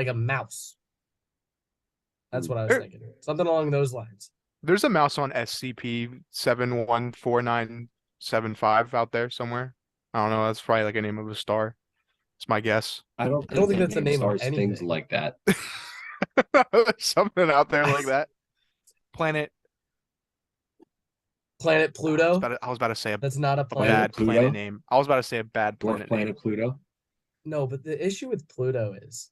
like a mouse. That's what I was thinking. Something along those lines. There's a mouse on SCP-714975 out there somewhere. I don't know. That's probably like a name of a star. It's my guess. I don't I don't think think they that's the name name of stars things anything. like that. Something out there like that. Planet. Planet Pluto. I was about to say That's not a a planet. bad Pluto? planet name. I was about to say a bad Dwarf planet name. Pluto. No, but the issue with Pluto is,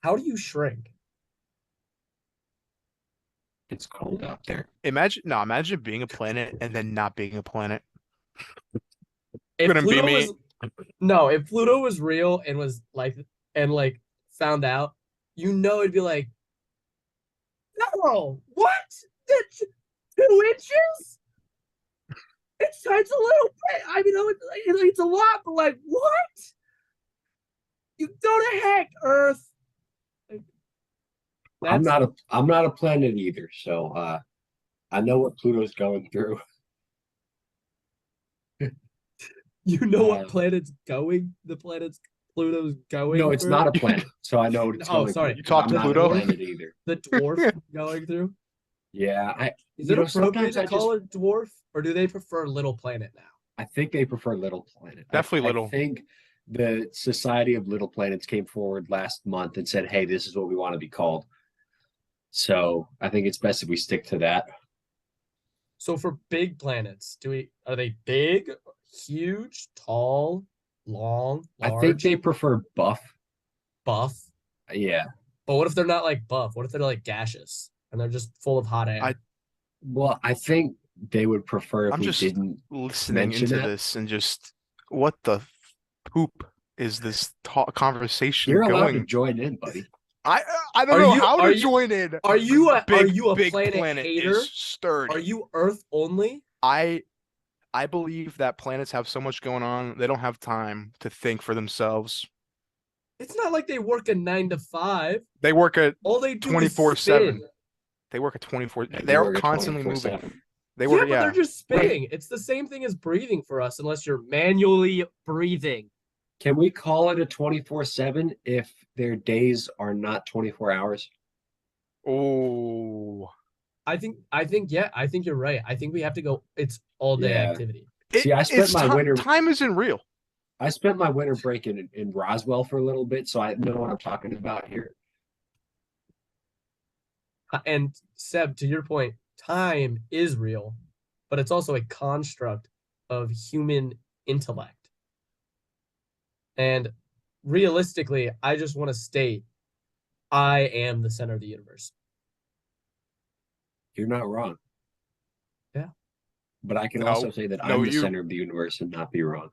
how do you shrink? It's cold out there. Imagine being a planet and then not being a planet. If Couldn't be Pluto me. was no, if Pluto was real and was like found out, it'd be like, no, what? That's 2 inches? It's a little bit. I mean, it's a lot, but like, what? You go to heck, Earth. I'm not a planet either, so I know what Pluto's going through. You know what planet's going? The planet's Pluto's going. No, it's through? not a planet, so I know what it's going sorry. through. You talked I'm to not Pluto? a planet either. The dwarf going through. Yeah, Is it appropriate to call it dwarf, or do they prefer little planet now? I think they prefer Little Planet. Definitely Little. I think the Society of Little Planets came forward last month and said, "Hey, this is what we want to be called." So I think it's best if we stick to that. So for big planets, are they big, huge, tall, long, large? I think they prefer buff. Buff. Yeah. But what if they're not like buff? What if they're like gaseous and they're just full of hot air? I think they would prefer if I'm we just didn't listening into this and just what the poop is this conversation You're allowed going? to join in, buddy. I don't know how to join in. Are you a big planet hater? Is sturdy. Are you Earth only? I believe that planets have so much going on, they don't have time to think for themselves. It's not like they work a 9 to 5. They work at all they do 24/7. They work at 24. They're constantly moving. They work, but they're just spinning. It's the same thing as breathing for us, unless you're manually breathing. Can we call it a 24/7 if their days are not 24 hours? Oh, I think you're right. I think we have to go. It's all day activity. See, I spent my winter. Time isn't real. I spent my winter break in Roswell for a little bit, so I know what I'm talking about here. And Seb, to your point, time is real, but it's also a construct of human intellect. And realistically, I just want to state, I am the center of the universe. You're not wrong. Yeah. But I can also say that I'm the center of the universe and not be wrong.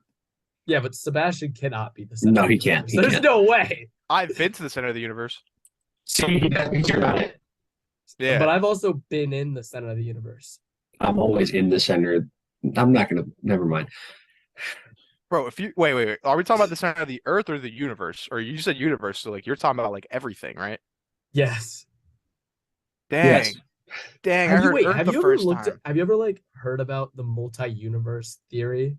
Yeah, but Sebastian cannot be the center. No, he can't. There's no way. I've been to the center of the universe. See, that means you're not it. Yeah. But I've also been in the center of the universe. I'm always in the center. I'm not gonna. Never mind. Bro, if you wait, are we talking about the center of the Earth or the universe? Or you said universe, so like you're talking about like everything, right? Yes. Dang. Yes. Dang, I heard Earth the first time. Have you ever like heard about the multi-universe theory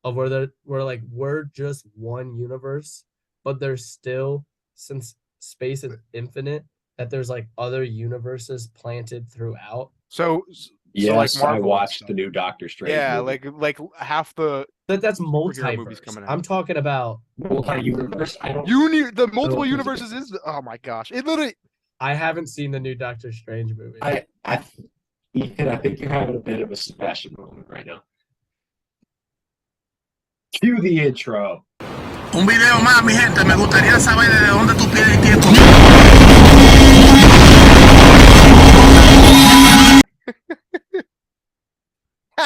of where we're just one universe, but there's still, since space is infinite, that there's like other universes planted throughout. So yes, like I watched the new Doctor Strange. Yeah, movie. like half the that's multiverse. Coming out. I'm talking about multi-universe. The multiple universes is oh my gosh! It literally. I haven't seen the new Doctor Strange movie. Ethan, I think you're having a bit of a Sebastian moment right now. Cue the intro. Un video más, mi gente. Me gustaría saber de dónde tú pides tiempo.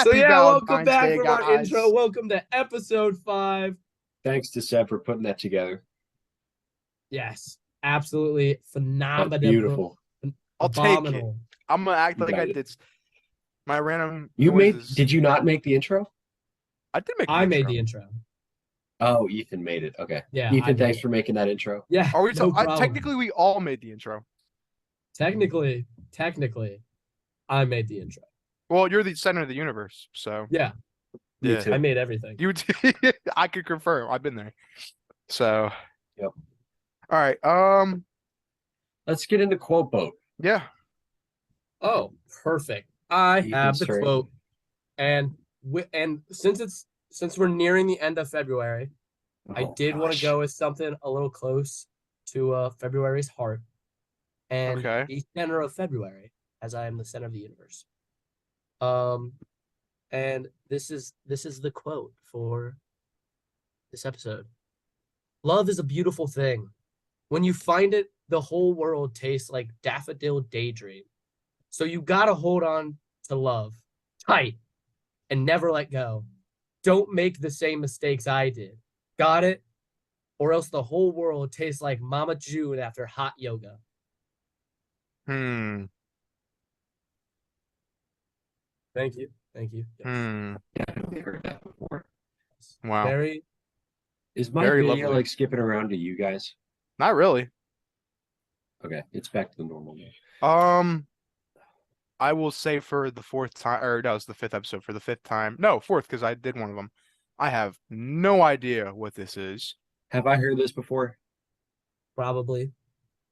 So yeah, welcome back from our intro. Welcome to episode 5. Thanks to Seb for putting that together. Yes, absolutely phenomenal. That's beautiful. I'll take it. I'm gonna act like I did. My random. Did you not make the intro? I did make. I made the intro. Oh, Ethan made it. Okay. Yeah. Ethan, thanks for making that intro. Yeah. Are we technically we all made the intro? Technically, I made the intro. Well, you're the center of the universe, so yeah. Me too. I made everything. I could confirm. I've been there. So. Yep. All right. Let's get into quote boat. Yeah. Oh, perfect. I You have can the start. quote, and since we're nearing the end of February, I Oh, did want to gosh. go with something a little close to February's heart, and Okay. the center of February, as I am the center of the universe. And this is the quote for this episode. Love is a beautiful thing. When you find it, the whole world tastes like daffodil daydream. So you gotta hold on to love tight and never let go. Don't make the same mistakes I did. Got it? Or else the whole world tastes like Mama June after hot yoga. Hmm. Thank you. Thank you. Yes. Hmm. Definitely heard that before. Wow. Very Is my Very video lovely. like skipping around to you guys? Not really. Okay, it's back to the normal. I will say for the fourth time, or no, it's the fifth episode for the fifth time. No, fourth, because I did one of them. I have no idea what this is. Have I heard this before? probably.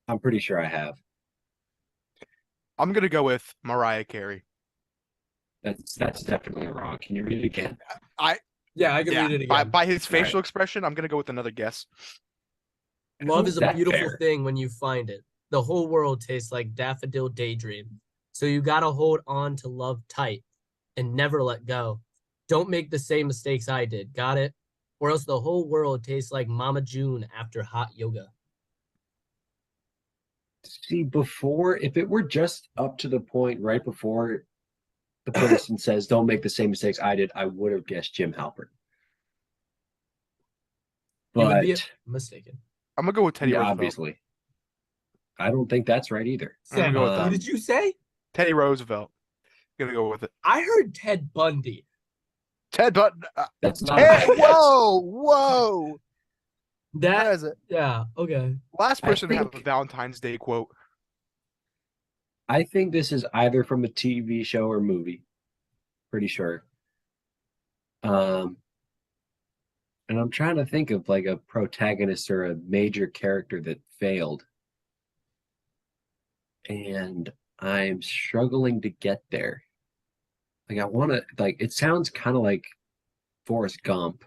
I'm pretty sure I have. I'm gonna go with Mariah Carey. That's definitely wrong. Can you read it again? Yeah, I can Yeah, read it by, again. by his All right. facial expression, I'm gonna go with another guess. Love is a That's beautiful fair. thing when you find it. The whole world tastes like daffodil daydream. So you gotta hold on to love tight and never let go. Don't make the same mistakes I did. Got it? Or else the whole world tastes like Mama June after hot yoga. See, before, if it were just up to the point right before the person says, "Don't make the same mistakes I did," I would have guessed Jim Halpert. You would be But mistaken. I'm gonna go with Teddy yeah, Roosevelt. obviously, I don't think that's right either. I'm gonna Sam, go with who that. did you say? Teddy Roosevelt. Gonna go with it. I heard Ted Bundy. Ted Button. That's not a Ted. bad guess. Whoa. That That is it. yeah, okay. Last I person to have a think- Valentine's Day quote. I think this is either from a TV show or movie. Pretty sure. And I'm trying to think of like a protagonist or a major character that failed. And I'm struggling to get there. Like I want to like it sounds kind of like Forrest Gump,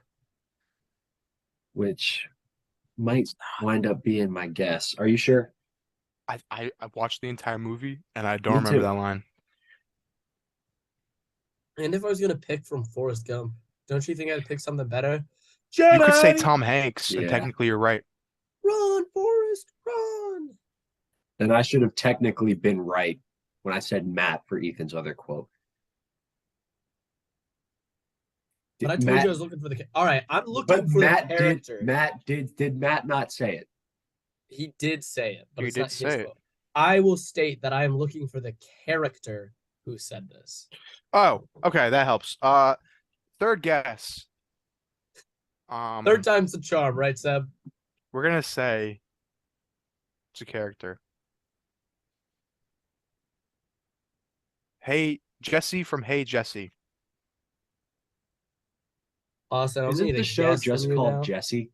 which might wind up being my guess. Are you sure? I watched the entire movie and I don't Me remember too. that line. And if I was gonna pick from Forrest Gump, don't you think I'd pick something better? You could say Jedi! Tom Hanks, and Yeah. technically you're right. Run, Forrest, run! Then I should have technically been right when I said Matt for Ethan's other quote. But I Did told Matt, you I was looking for the. All right, I'm looking but for Matt the character. did Matt not say it? He did say it, but He it's did not his say it. quote. I will state that I am looking for the character who said this. Oh, okay, that helps. Third guess. Third time's the charm, right, Seb? We're gonna say it's a character. Hey, Jesse from Hey Jesse. Austin, I'm gonna Isn't need a the show guess just from you called now. Jesse?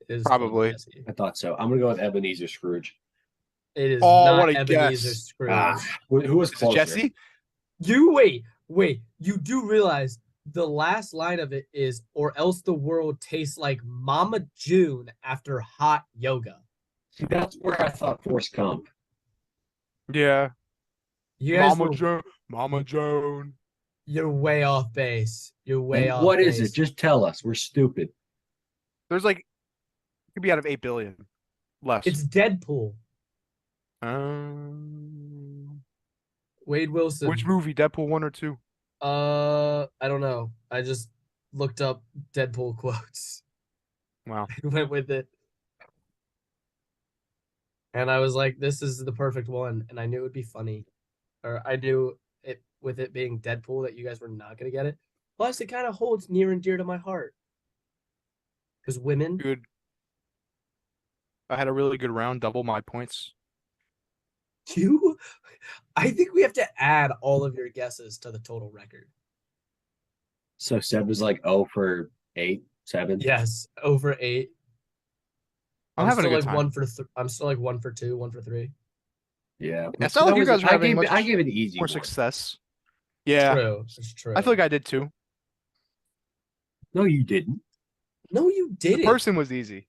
It is called Probably. Jesse. I thought so. I'm gonna go with Ebenezer Scrooge. It is Oh, not what a Ebenezer guess. Scrooge. Who was Is it closer? Jesse? You wait. You do realize the last line of it is, or else the world tastes like Mama June after hot yoga. See, that's where I thought Forrest Gump. Yeah. You guys Mama were, Joan. Mama Joan. you're way off base. You're way And off what base. is it? Just tell us. We're stupid. There's like, it could be out of 8 billion. Less. It's Deadpool. Wade Wilson. Which movie? Deadpool 1 or 2? I don't know. I just looked up Deadpool quotes. Wow. and went with it. And I was like, this is the perfect one. And I knew it would be funny. Or I knew it with it being Deadpool that you guys were not gonna get it. Plus, it kind of holds near and dear to my heart. Because women, Good. I had a really good round, double my points. I think we have to add all of your guesses to the total record. So Seb was like 0 for 8, 7. Yes, over 8. I'm having a still good like time. I'm still like 1 for 2, 1 for 3. Yeah, It's not like you guys are I having much I gave it an easy more one. success. Yeah, True. It's true. I feel like I did too. No, you didn't. No, you The didn't. person was easy.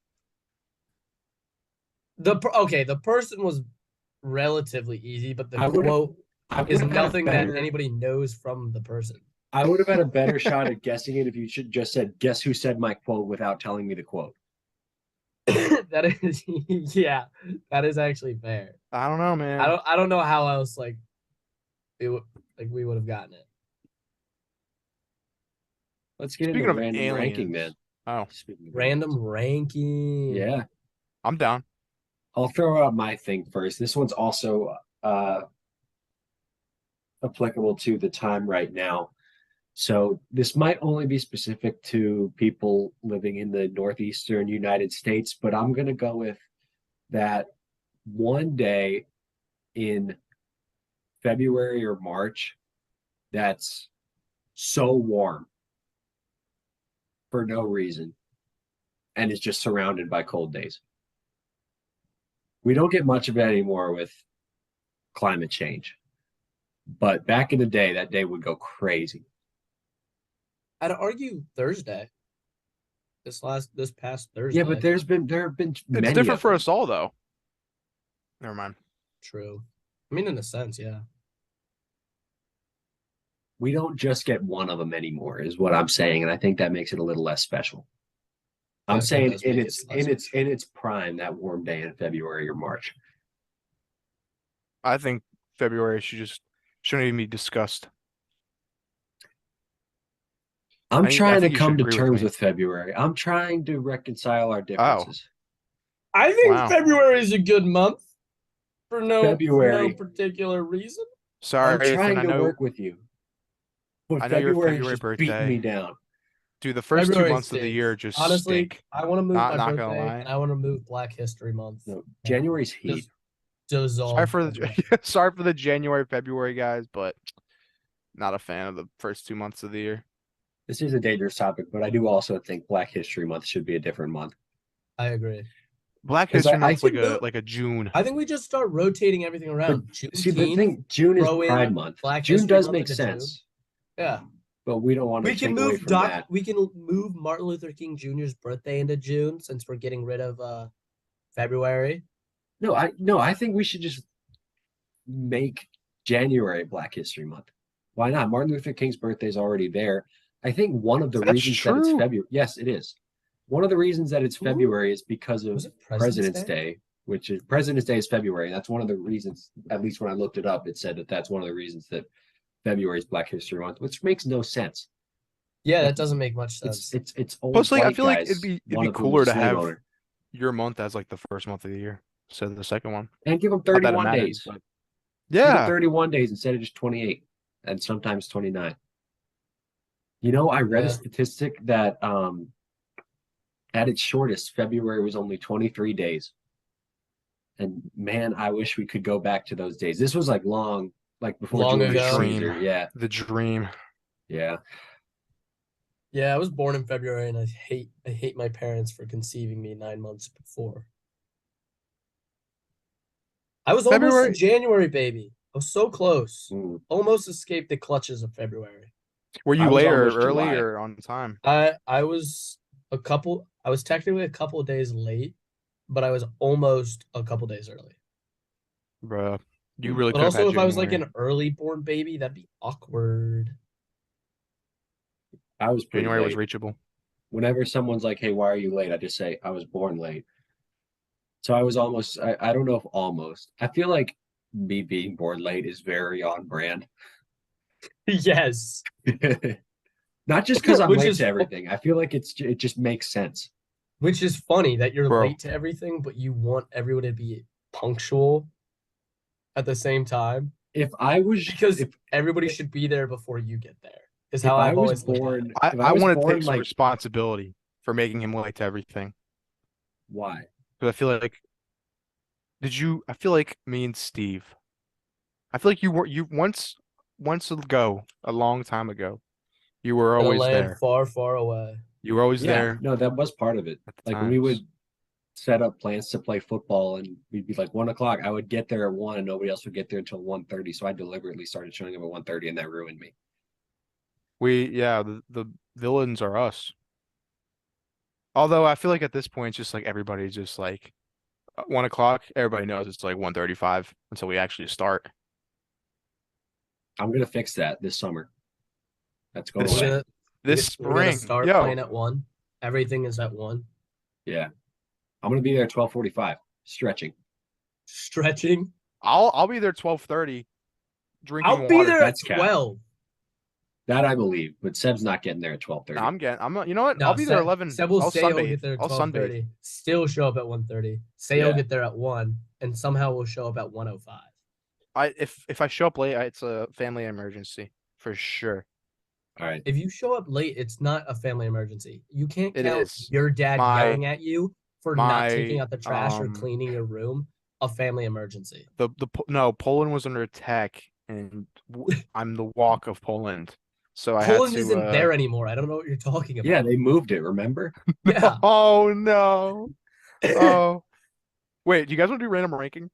Okay, the person was relatively easy, but the I would've- quote I is would have had a nothing that better. anybody knows from the person. I would have had a better shot at guessing it if you should just said, "Guess who said my quote?" without telling me the quote. That is, yeah, that is actually fair. I don't know, man. I don't know how else like we would have gotten it. Let's get Speaking into of random ranking, aliens. man. Oh, Speaking of Random ranking. yeah, I'm down. I'll throw out my thing first. This one's also applicable to the time right now. So this might only be specific to people living in the northeastern United States, but I'm gonna go with that one day in February or March that's so warm for no reason and is just surrounded by cold days. We don't get much of it anymore with climate change. But back in the day, that day would go crazy. I'd argue Thursday. This past Thursday. Yeah, but there have been It's many different of for them. us all, though. Never mind. True. I mean, in a sense, yeah. We don't just get one of them anymore, is what I'm saying, and I think that makes it a little less special. I'm Yes, it saying does in make it its less in its prime, that warm day in February or March. I think February shouldn't even be discussed. I'm I trying to think you should come to agree with terms me. with February. I'm trying to reconcile our differences. I think Wow. February is a good month for no February. particular reason. Sorry, I'm Ethan. trying I to know. work with you. But I know your February is February just beating me birthday. down. Dude, the first 2 February months of the year stinks. just Honestly, stink. I want to move my Not gonna birthday lie. and I want to move Black History Month. No, January's heat. Just dissolve. Sorry for the February. sorry for the January, February guys, but not a fan of the first 2 months of the year. This is a dangerous topic, but I do also think Black History Month should be a different month. I agree. Black 'Cause History I Month's can move- like a June. I think we just start rotating everything around. See, the Juneteenth, thing, June is throw in Pride Month. Black June History does Month make into June. sense, Yeah. but we don't want to We can take away move from that. We can move Martin Luther King Jr.'s birthday into June since we're getting rid of February. No, I think we should just make January Black History Month. Why not? Martin Luther King's birthday is already there. I think one of the That's reasons that it's true. February. Yes, it is. One of the reasons that it's Ooh. February is because of Was it President's Day, which is President's Day is February. That's one of the reasons. At least when I looked it up, it said that that's one of the reasons that February is Black History Month, which makes no sense. Yeah, that doesn't make much sense. It's old Plus, like, I white feel like guys, it'd be one of whom cooler was to slave have owner. your month as like the first month of the year instead of the second one. And give them Not that it 31 matters, days. but Give them yeah. 31 days instead of just 28 and sometimes 29. You know, I read a Yeah. statistic that at its shortest, February was only 23 days. And man, I wish we could go back to those days. This was like long, like before Long Julius ago. Caesar. Yeah, The dream. yeah. Yeah, I was born in February and I hate my parents for conceiving me 9 months before. I was almost a February. January baby. I was so close. Mm. Almost escaped the clutches of February. Were I you was late or almost early July. or on time? I was technically a couple of days late, but I was almost a couple days early. Bruh. You really But could have also had if I was like January. an early born baby, that'd be awkward. I was pretty January was late. reachable. Whenever someone's like, hey, why are you late? I just say, I was born late. So I was almost, I don't know if almost. I feel like me being born late is very on brand. Yes. Not just because I'm Which late is to everything. I feel like it just makes sense. Which is funny that you're Bro. late to everything, but you want everyone to be punctual at the same time. If I was Because everybody should be there before you get there. Is if how I I've was always looked at born, it. if I was want to born take some like responsibility for making him late to everything. why? Because I feel like I feel like me and Steve. I feel like you once ago, a long time ago, you were In a always land there. far, far away. You were always Yeah, there no, that was part of it. at the Like we would times. set up plans to play football, and we'd be like 1 o'clock. I would get there at 1, and nobody else would get there until 1:30. So I deliberately started showing up at 1:30, and that ruined me. The villains are us. Although I feel like at this point, it's just like everybody's just like 1 o'clock. Everybody knows it's like 1:35 until we actually start. I'm gonna fix that this summer. That's going This- away. We're This we're gonna spring, start yo, playing at 1. Everything is at 1. Yeah, I'm gonna be there at 12:45, stretching. Stretching. I'll be there 12:30, drinking I'll be water. there at That's cap. 12. That I believe, but Seb's not getting there at 12:30. You know what? No, I'll be there Seb, 11. Seb will I'll say he'll sunbathe. get there at I'll sunbathe. 12:30. Still show up at 1:30. Say he'll Yeah. get there at 1, and somehow we'll show up at 1:05. If I show up late, it's a family emergency for sure. All right. If you show up late, it's not a family emergency. You can't It count is. your dad My- yelling at you for not taking out the trash or um, cleaning your room a family emergency. No, Poland was under attack, and I'm the walk of Poland, so I Poland had to. isn't there anymore. I don't know what you're talking about. Yeah, they moved it. Remember? Yeah. Oh no! Oh, wait. Do you guys want to do random ranking?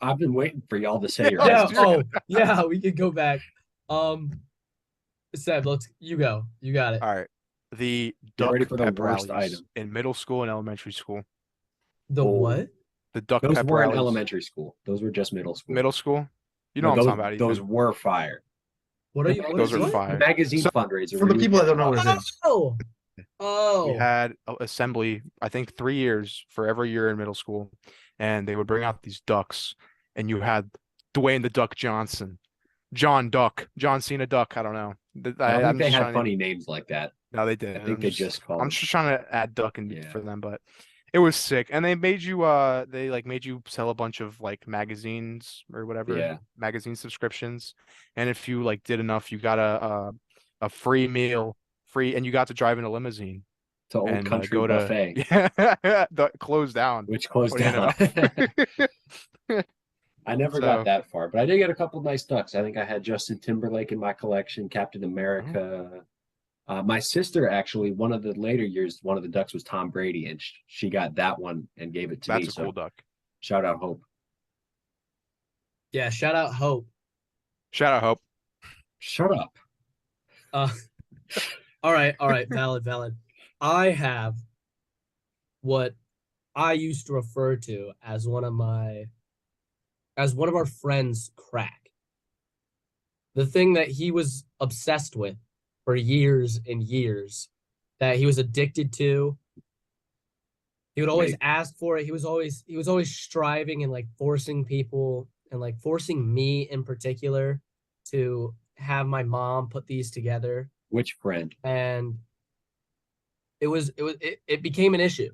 I've been waiting for y'all to say your Yeah. answers. Oh, yeah. We could go back. Seb, you go. You got it. All right. The Get duck ready for the pep worst rallies item. in middle school and elementary school. The what? The duck Those pep weren't rallies. elementary school. Those were just middle school. Middle school. You know No, what I'm those, talking about, Ethan. those were fire. What are you? What Those is are what? fire. Magazine So- fundraiser. For the where you people that get don't know what it is. Oh. Oh. We had assembly, I think 3 years for every year in middle school, and they would bring out these ducks, and you had Dwayne the Duck Johnson, John Duck, John Cena Duck. I don't know. I don't think I'm they just had trying funny names like that. No, they did. I think they just called. I'm just trying to add duck in Yeah. for them, but it was sick. And they made you made you sell a bunch of like magazines or whatever, Yeah. magazine subscriptions. And if you like did enough, you got a free meal, and you got to drive in a limousine to Old and Country go Buffet, to that closed down. which closed What do you down. I never So- got that far, but I did get a couple nice ducks. I think I had Justin Timberlake in my collection, Captain America. My sister actually, one of the later years, one of the ducks was Tom Brady, and she got that one and gave it to That's me. a cool So duck. shout out Hope. Yeah. Shout out Hope. Shout out Hope. Shut up. All right. Valid. I have what I used to refer to as one of our friends' crack. The thing that he was obsessed with for years and years, that he was addicted to. He would always Wait. ask for it. He was always striving and like forcing people and like forcing me in particular to have my mom put these together. Which friend? And it became an issue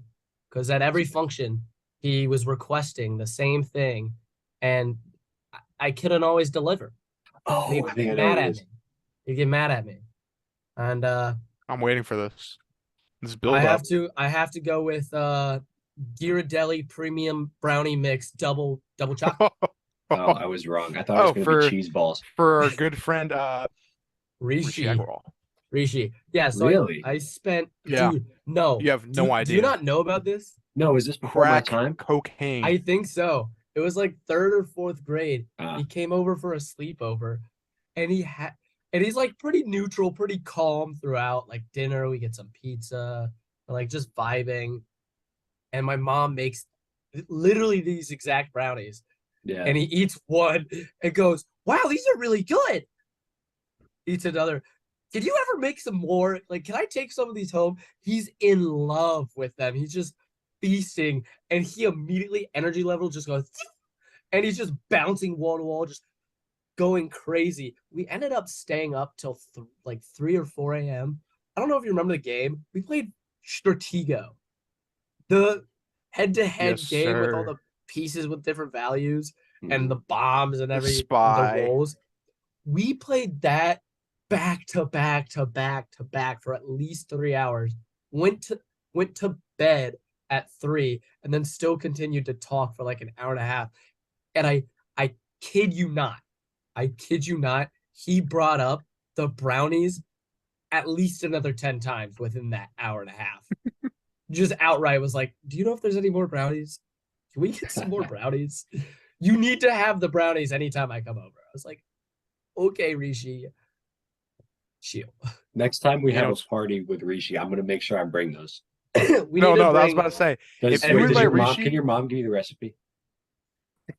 because at every function he was requesting the same thing, and I couldn't always deliver. Oh, He'd I get think I know mad what it at is. me. He'd get mad at me, and I'm waiting for this. This build I up. have to go with Ghirardelli Premium Brownie Mix double chocolate. Oh, I was wrong. I thought it was Oh, going to for- be cheese balls. For our good friend Rishi. Rishi. Yeah, so Really? I spent Yeah. dude, no. You have no Do idea. you not know about this? No, is this before Crack my time? cocaine. I think so. It was like 3rd or 4th grade. Ah. He came over for a sleepover, and he's like pretty neutral, pretty calm throughout. Like dinner, we get some pizza, like just vibing. And my mom makes literally these exact brownies, Yeah. and he eats one and goes, "Wow, these are really good." Eats another. Can you ever make some more? Like, can I take some of these home? He's in love with them. He's just feasting, and he immediately energy level just goes, and he's just bouncing wall to wall, just going crazy. We ended up staying up till like 3 or 4 a.m. I don't know if you remember the game. We played Stratego, the head-to-head Yes, game with all sir. the pieces with different values Mhm. and the bombs and the spy. rolls. We played that back to back to back to back for at least 3 hours. Went to bed at 3 and then still continued to talk for like an hour and a half. And I kid you not. He brought up the brownies at least another 10 times within that hour and a half. just outright was like, "Do you know if there's any more brownies? Can we get some more brownies? You need to have the brownies anytime I come over." I was like, "Okay, Rishi, chill." Next time we You have know, a party with Rishi, I'm gonna make sure I bring those. We No, need to no, that was bring- about to say. Does, If you wait, does invite your mom, Rishi, can your mom give you the recipe?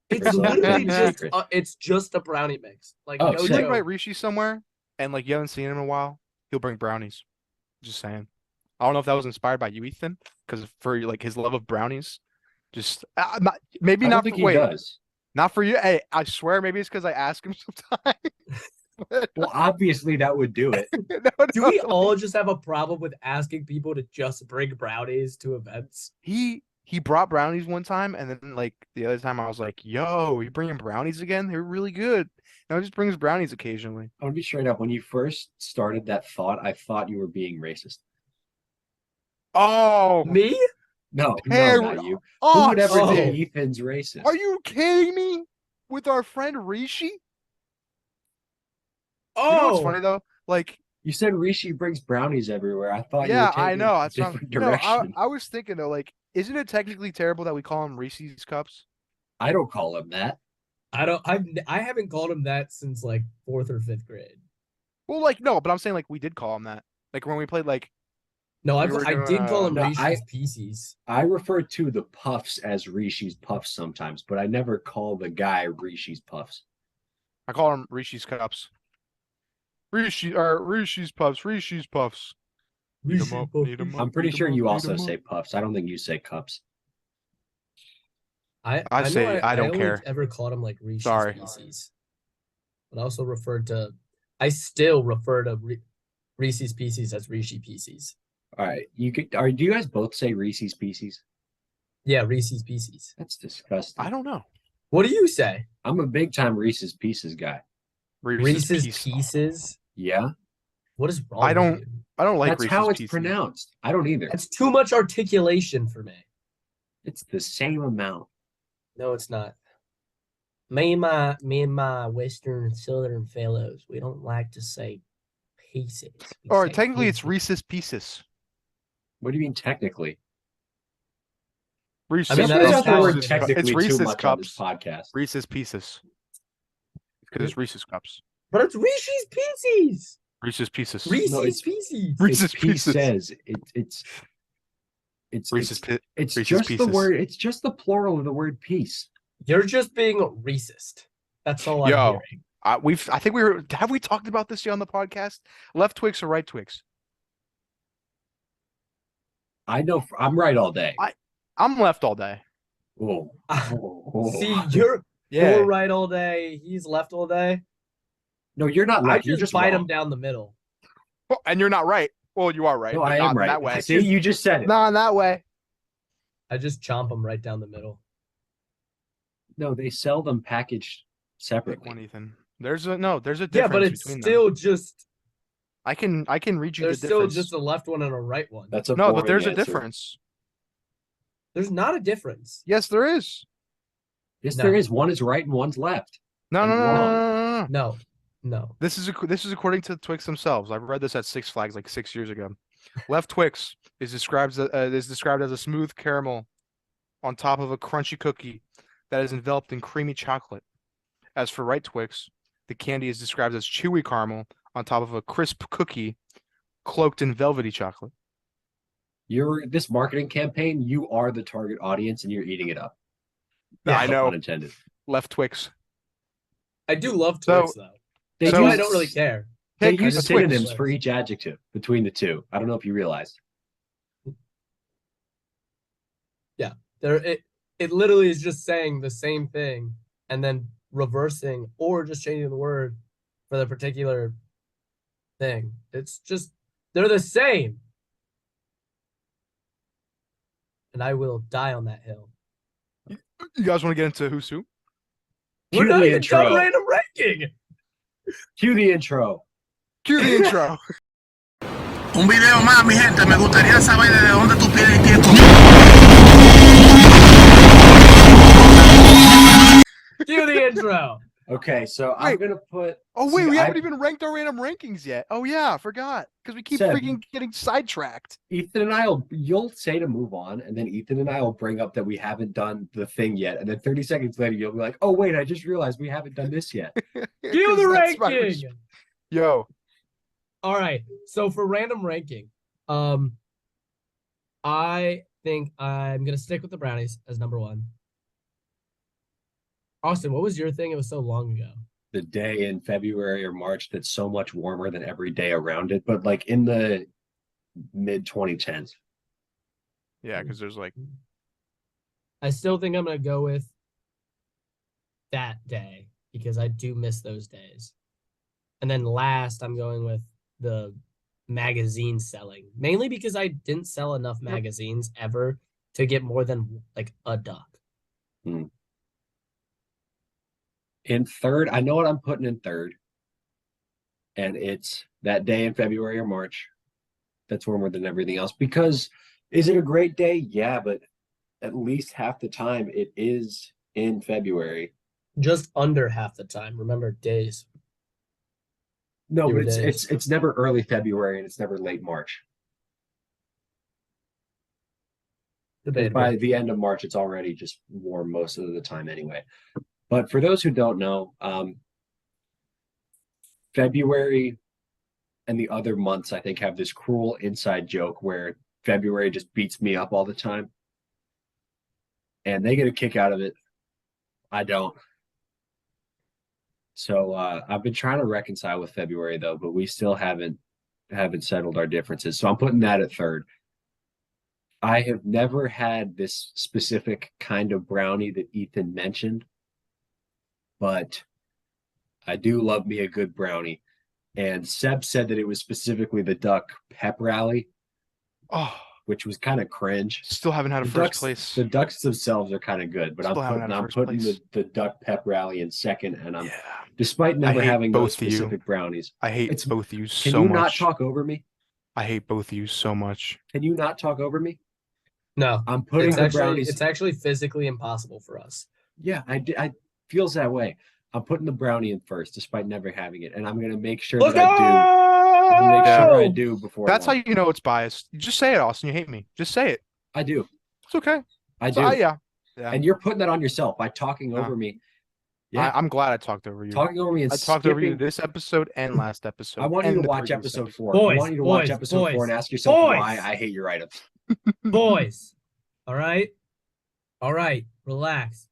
It's Or is it like literally a just secret? it's just a brownie mix. Like Oh, no if you sick. joke. invite Rishi somewhere and like you haven't seen him in a while, he'll bring brownies. Just saying. I don't know if that was inspired by you, Ethan, because for like his love of brownies. Just maybe I don't not. think For, he wait, does. not for you. Hey, I swear, maybe it's because I ask him sometimes. Well, obviously that would do it. Do we all just have a problem with asking people to just bring brownies to events? He brought brownies one time, and then like the other time I was like, "Yo, you bringing brownies again? They're really good." Now he just brings brownies occasionally. I want to be straight up. When you first started that thought, I thought you were being racist. Oh, Me? No, Hey, no, not you. Who oh, would ever say oh. Ethan's racist? are you kidding me? With our friend Rishi? You know what's funny Oh, though? Like, You said Rishi brings brownies everywhere. I thought you yeah, were taking I know. a That's not, different no, direction. I was thinking though, like, isn't it technically terrible that we call them Reese's cups? I don't call him that. I haven't called him that since like 4th or 5th grade. Well, like, no, but I'm saying like we did call him that. Like when we played like No, we were I doing, did call him No, Reese's Pieces. I refer to the puffs as Rishi's puffs sometimes, but I never call the guy Rishi's puffs. I call them Reese's cups. Reese's puffs, Reese's puffs. Eat 'em up, eat 'em up, I'm pretty eat 'em sure up, you eat also 'em up. say puffs. I don't think you say cups. I know say I don't only care. ever called him like Reese's Sorry. Pieces. But I also referred to I still refer to Reese's Pieces as Reese's Pieces. All right, do you guys both say Reese's Pieces? Yeah, Reese's Pieces. That's disgusting. I don't know. What do you say? I'm a big time Reese's Pieces guy. Reese's Piece- Pieces? Yeah, What is wrong I with don't- you? I don't like that's Reese's how it's Pieces. pronounced. I don't either. That's too much articulation for me. It's the same amount. No, it's not. Me and my Western and Southern fellows, we don't like to say pieces. We Or say technically it's pieces. Reese's Pieces. What do you mean technically? Reese's, I mean, This that's brings out the how word it's technically it's too Reese's much on this cups. podcast. Reese's Pieces. Because it's Reese's cups. But it's Reese's Pieces. Reese's Pieces. Reese's it's- Pieces. Reese's It's piece Pieces. says Reese's it's Reese's just the Pieces. word. It's just the plural of the word piece. You're just being racist. That's all I'm Yo. hearing. I think have we talked about this yet on the podcast? Left Twix or right Twix? I know. I'm right all day. I'm left all day. Whoa. See, you're Yeah. right all day. He's left all day. No, you're not I left. You're just just bite wrong. him down the middle. Well, and you're not right. Well, you are right. No, but I not am in right. that way. See, you just said it. Not in that way. I just chomp him right down the middle. No, they sell them packaged Pick separately. one, Ethan. There's a difference Yeah, but it's between still them. just I can read you there's the still difference. just a left one and a right one. That's a No, but boring there's a answer. difference. There's not a difference. Yes, there is. Yes, No. there is. One is right and one's left. No, And no, no, no, wrong. no, no, no. No, no. This is according to Twix themselves. I've read this at Six Flags like 6 years ago. Left Twix is described as a smooth caramel on top of a crunchy cookie that is enveloped in creamy chocolate. As for right Twix, the candy is described as chewy caramel on top of a crisp cookie cloaked in velvety chocolate. This marketing campaign, you are the target audience and you're eating it up. Yeah, I No know. pun intended. Left Twix. I do love So- Twix though. They That's So- why I use- don't really care. They Pick use a Twix. synonyms for each adjective between the two. I don't know if you realize. It literally is just saying the same thing and then reversing or just changing the word for the particular thing. It's just they're the same. And I will die on that hill. You guys want to get into who's who? We're Cue not the even done intro. random ranking. Cue the intro. Cue the intro. Un video más, mi gente. Me gustaría saber de dónde tú pides tiempo. Cue the intro. Okay, so I'm Wait. gonna put. Oh wait, see, we I- haven't even ranked our random rankings yet. Oh yeah, I forgot because we keep Seb. freaking getting sidetracked. Ethan and you'll say to move on, and then Ethan and I will bring up that we haven't done the thing yet, and then 30 seconds later you'll be like, "Oh wait, I just realized we haven't done this yet." Cue 'Cause the that's my ranking. Yo, All right. So for random ranking, I think I'm gonna stick with the brownies as number one. Austin, what was your thing? It was so long ago. The day in February or March that's so much warmer than every day around it, but like in the mid 2010s. yeah, because there's like I still think I'm gonna go with that day because I do miss those days. And then last, I'm going with the magazine selling, mainly because I didn't sell enough magazines ever to get more than like a duck. In third, I know what I'm putting in third, and it's that day in February or March that's warmer than everything else. Because is it a great day? Yeah, but at least half the time it is in February. Just under half the time. Remember days. No, Fewer but days. it's never early February and it's never late March. Because Debatable. by the end of March, it's already just warm most of the time anyway. But for those who don't know, February and the other months, I think, have this cruel inside joke where February just beats me up all the time. And they get a kick out of it. I don't. So I've been trying to reconcile with February though, but we still haven't settled our differences. So I'm putting that at third. I have never had this specific kind of brownie that Ethan mentioned, but I do love me a good brownie. And Seb said that it was specifically the duck pep rally, oh, which was kind of cringe. still haven't had a The first ducks, place. the ducks themselves are kind of good, but Still haven't had a I'm first putting place. the duck pep rally in second, and I'm Yeah, despite never hate having those both of you. specific brownies. I hate It's- both of you Can so you not much. talk over me? I hate both of you so much. Can you not talk over me? No. I'm putting the brownies. It's actually physically impossible for us. Yeah, I feels that way. I'm putting the brownie in first, despite never having it, and I'm gonna make sure that I do. I'm gonna make sure I do before. That's how lunch. you know it's biased. You just say it, Austin. You hate me. Just say it. I do. It's okay. I So, do. yeah. And you're putting that on yourself by talking No. over me. Yeah, I'm glad I talked over you. talking over me and I talked over you skipping. this episode and last episode. I want you and to the watch previous episode episode. 4. I Boys, want you to watch boys, episode 4 boys, and ask yourself boys. why I hate your items. Boys. All right. All right. Relax.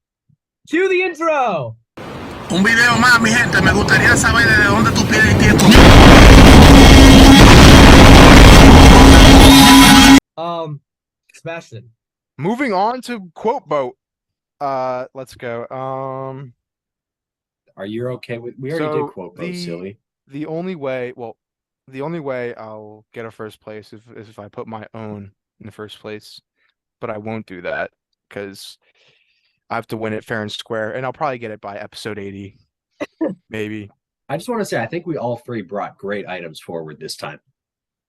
Cue the intro. Un video más, mi gente. Me gustaría saber de dónde tú pides tiempo. Sebastian. Moving on to quote boat. Let's go. Are you okay with? We already So did quote both, silly. the only way I'll get a first place is if I put my own in the first place, but I won't do that because I have to win it fair and square, and I'll probably get it by episode 80, maybe. I just want to say, I think we all three brought great items forward this time.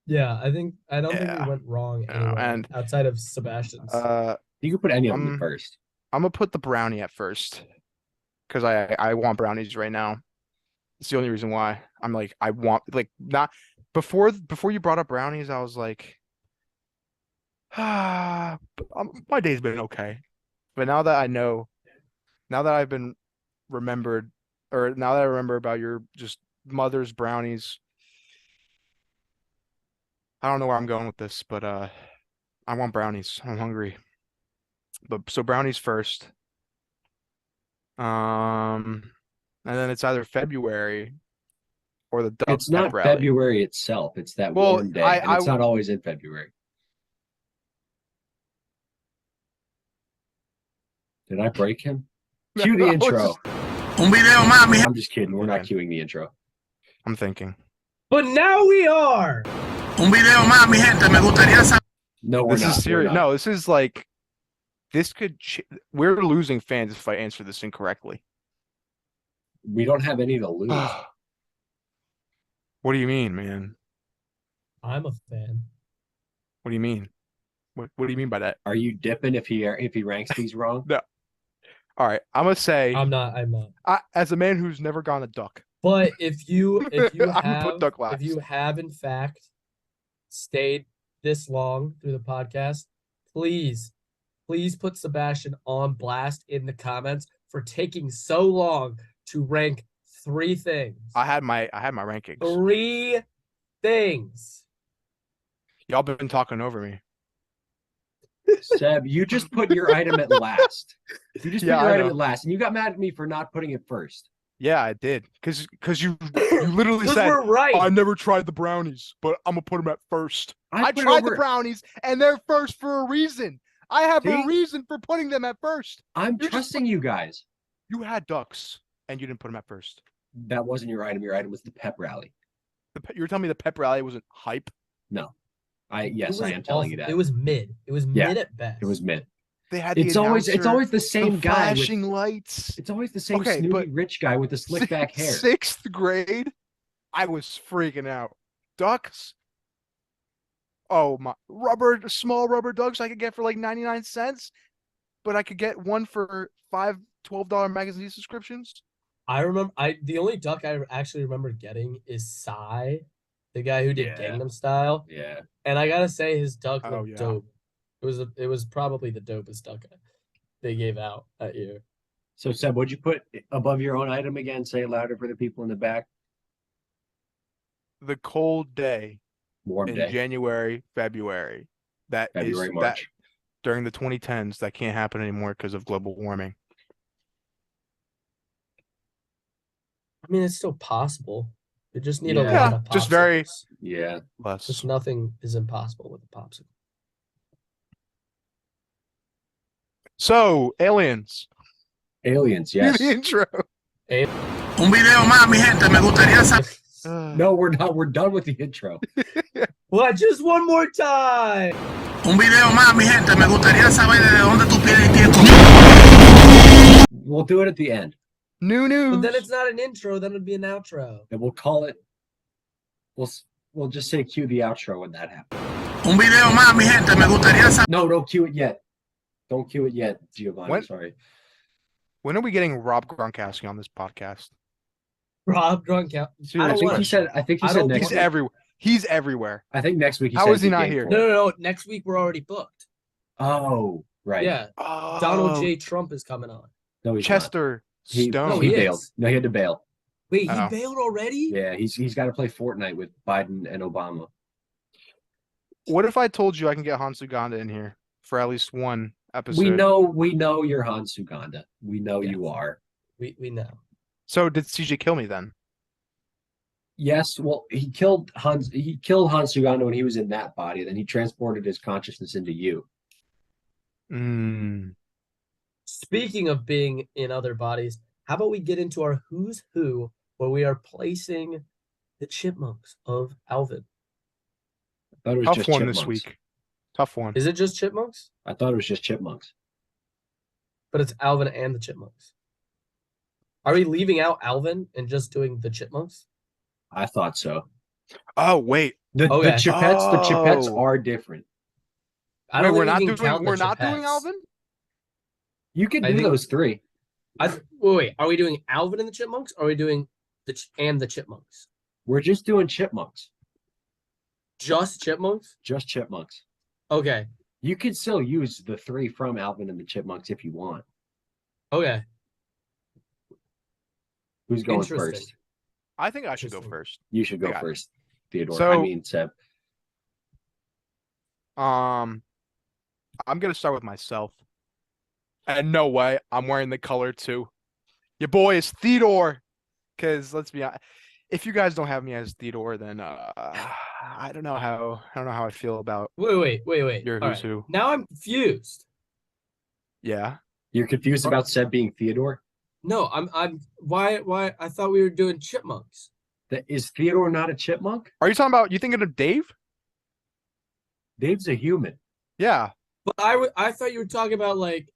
Yeah, I don't think Yeah. we went wrong No, anywhere and, outside of Sebastian's. You can put any of them in first. I'm gonna put the brownie at first because I want brownies right now. It's the only reason why I'm like I want like not before you brought up brownies, I was like, my day's been okay. But now that I know, now that I've been remembered, or now that I remember about your just mother's brownies, I don't know where I'm going with this, but I want brownies. I'm hungry. But so brownies first. And then it's either February or the duck It's not pep rally. February itself. It's that Well, warm day, and it's not always in February. Did I break him? Cue the I was intro. just- Un video más, mi gente. I'm just kidding. We're not Okay. cueing the intro. I'm thinking. But now we are. Un video más, mi gente. Me gustaría saber. No, we're This not. is We're serious. not. No, this is like this could we're losing fans if I answer this incorrectly. We don't have any to lose. What do you mean, man? I'm a fan. What do you mean? What do you mean by that? Are you dipping if he ranks these wrong? All right, I'm gonna say, I'm not. as a man who's never gone a duck, But if you I'm gonna put duck last. if you have in fact stayed this long through the podcast, please put Sebastian on blast in the comments for taking so long to rank 3 things. I had my rankings. 3 things. Y'all been talking over me. Seb, you just put your item at last. You just put Yeah, your I item know. at last, and you got mad at me for not putting it first. Yeah, I did. Because you literally 'Cause said, we're right. I never tried the brownies, but I'm gonna put them at first. I put it tried the over- brownies, and they're first for a reason. I have See? a reason for putting them at first. I'm You're just trusting you guys. You had ducks, and you didn't put them at first. That wasn't your item. Your item was the pep rally. You were telling me the pep rally wasn't hype? No. It Yes, was I am telling you awful. that. It was mid. It was Yeah, mid at best. It was mid. They had the It's always announcer, the same the guy with flashing lights. it's always the same Okay, snooty but rich guy with the slick back hair. 6th grade, I was freaking out. Ducks. Oh my! Small rubber ducks I could get for like 99 cents, but I could get one for $5 $12 magazine subscriptions. I remember the only duck I actually remember getting is Psy, the guy who did Yeah. Gangnam Style. Yeah. And I gotta say his duck Oh, looked yeah. dope. It was probably the dopest duck they gave out that year. So Seb, what'd you put above your own item again? Say it louder for the people in the back. The cold day Warm in day. January, February. February, That March. during the 2010s that can't happen anymore because of global warming. I mean, it's still possible. You just need a Yeah. lot of popsicles. Just very- Yeah. Less. Just nothing is impossible with a popsicle. So, aliens. Aliens, Do yes. the intro. Un video más, mi gente. Me gustaría saber. No, we're not. We're done with the intro. What? Just one more time. Un video más, mi gente. Me gustaría saber de dónde tú pides tiempo. We'll do it at the end. New news. But then it's not an intro. Then it'd be an outro. And we'll call it. We'll just say cue the outro when that happens. Un video más, mi gente. Me gustaría saber. No, don't cue it yet. Don't cue it yet, Giovanni. When- Sorry. When are we getting Rob Gronkowski on this podcast? Rob Gronkowski. Seriously, I think wanna- he said. I think he I said don't next He's week. everywhere. He's everywhere. I think next week. How said is he he's not game here? for No, it. no. Next week we're already booked. Oh, right. Yeah. Oh, Donald J. Trump is coming on. No, he's not. Chester He, Stone. No, he he bailed. is. No, he had to bail. Wait, he Oh. bailed already? Yeah, he's got to play Fortnite with Biden and Obama. What if I told you I can get Hans Uganda in here for at least one episode? We know you're Hans Uganda. We know Yes. you are. We know. So did CJ kill me then? Yes, well, he killed Hans Uganda when he was in that body. Then he transported his consciousness into you. Speaking of being in other bodies, how about we get into our who's who, where we are placing the chipmunks of Alvin? I thought it was Tough just one chipmunks. this week. Tough one. Is it just chipmunks? I thought it was just chipmunks. But it's Alvin and the chipmunks. Are we leaving out Alvin and just doing the chipmunks? I thought so. Oh wait. The Okay. Chipettes Oh. are different. I don't Wait, we're think not we can doing count the we're not doing Chipettes. Alvin? You can I do think- those three. Wait. Are we doing Alvin and the chipmunks? Or are we doing the chipmunks? We're just doing chipmunks. Just chipmunks? Just chipmunks. Okay. You can still use the three from Alvin and the Chipmunks if you want. Okay. Who's going Interesting. first? I think I should go Interesting. first. You should go I got it. first, Theodore. I So- mean, Seb. I'm gonna start with myself. And no way, I'm wearing the color too. Your boy is Theodore. Cause let's be honest, if you guys don't have me as Theodore, then I don't know how I feel about Wait. your All who's right. who. Now I'm confused. Yeah. You're confused about Seb being Theodore? No, I'm why I thought we were doing chipmunks. Is Theodore not a chipmunk? Are you talking about you thinking of Dave? Dave's a human. Yeah. But I thought you were talking about like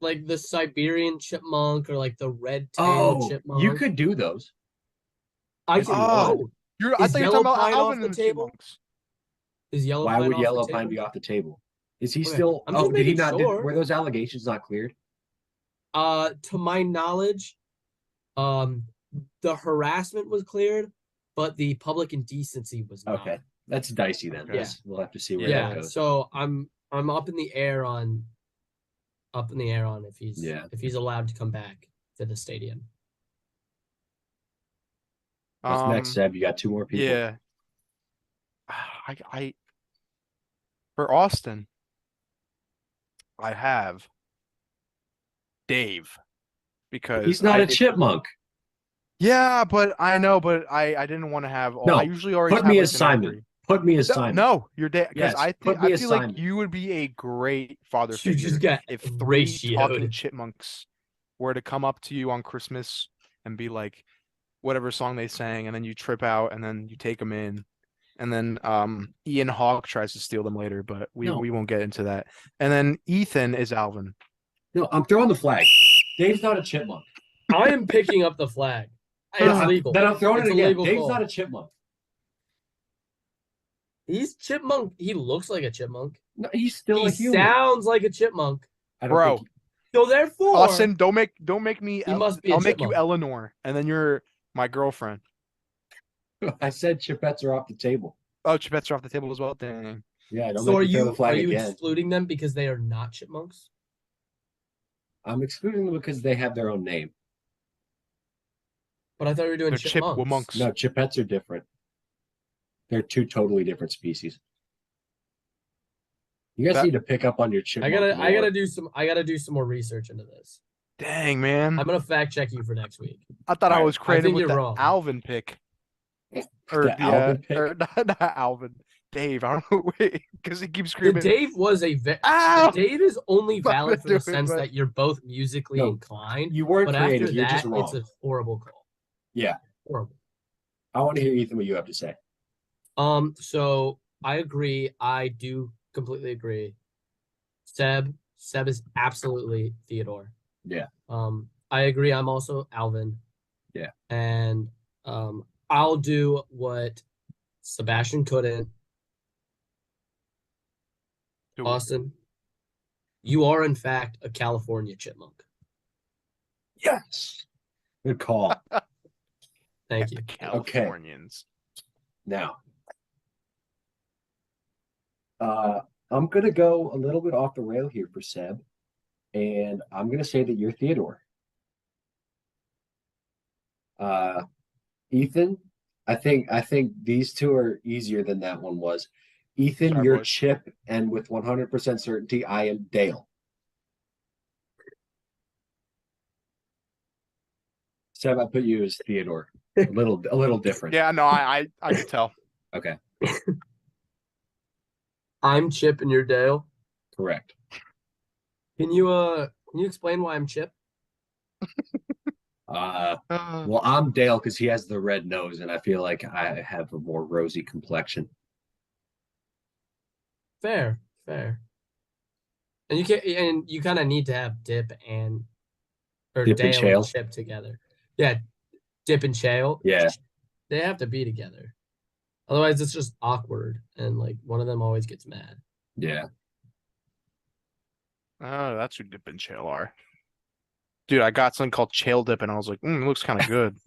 the Siberian chipmunk or like the red-tailed Oh, chipmunk. you could do those. I if can. you Oh, I Is thought you were Yellow talking about Pine off Alvin the and the table? Chipmunks. is Yellow Why Pine would off the Yellow Pine table? be off the table? Is he Okay, still? I'm just Oh, did he making not? sure. Were those allegations not cleared? To my knowledge, the harassment was cleared, but the public indecency was not. Okay, that's dicey then. Okay. We'll have to see where Yeah. that goes. So I'm up in the air on if he's allowed to come back to the stadium. What's next, Seb? You got two more people. Yeah. I for Austin, I have Dave because He's not a chipmunk. Yeah, but I know, but I didn't want to have all. No, I usually already Put have me like as the Simon. three. Put me as Simon. No, you're Dave because Yes, put me I as feel Simon. like you would be a great father You figure just got if three talking ratioed. chipmunks were to come up to you on Christmas and be like whatever song they sang, and then you trip out, and then you take them in, and then Ian Hawke tries to steal them later, but we won't get into that. And then Ethan is Alvin. No, I'm throwing the flag. Dave's not a chipmunk. I am picking up the flag. It's legal. Then I'm throwing It's it a again. legal Dave's call. not a chipmunk. He's chipmunk. He looks like a chipmunk. No, he's still He a human. sounds like a chipmunk. I don't Bro, think So therefore, Austin, don't make me. He must be a I'll make you chipmunk. Eleanor, and then you're my girlfriend. I said chipettes are off the table. Oh, Chipettes are off the table as well. Dang. Yeah, don't so make are me throw you the flag again. excluding them because they are not chipmunks? I'm excluding them because they have their own name. But I thought we were doing They're chipmunks. chipmunks. No, chipettes are different. They're two totally different species. You guys need to pick up on your I chipmunk. gotta do some more research into this. Dang, man. I'm gonna fact check you for next week. I thought I Alright, was I creative think with you're the wrong. Alvin pick. Or The Alvin pick? Or not Alvin. Dave. I don't know. Wait, because he keeps The screaming. Dave was a Ow! Dave is only I'm not valid for gonna the do it, sense but- that you're both musically No, inclined. You weren't But creative. after You're that, just wrong. it's a horrible call. Yeah. Horrible. I want to hear, Ethan, what you have to say. So I agree. I do completely agree. Seb is absolutely Theodore. Yeah. I agree. I'm also Alvin. Yeah. And I'll do what Sebastian couldn't. Do it. Austin, you are in fact a California chipmunk. Yes. Good call. Thank you. The Californians. Now, I'm going to go a little bit off the rail here for Seb, and I'm going to say that you're Theodore. Ethan, I think these two are easier than that one was. Ethan, Sorry, you're boys. Chip, and with 100% certainty, I am Dale. Seb, I put you as Theodore. A little different. Yeah, no, I can tell. Okay, I'm Chip and you're Dale. correct. Can you explain why I'm Chip? Well, I'm Dale because he has the red nose, and I feel like I have a more rosy complexion. Fair. And you kind of need to have Dip and Dip and Dale Shale? and Chip together. Yeah, Dip and Shale. Yeah. They have to be together. Otherwise, it's just awkward, and like one of them always gets mad. Yeah. Oh, that's who Dip and Chael are. Dude, I got something called Chael Dip, and I was like, it looks kind of good.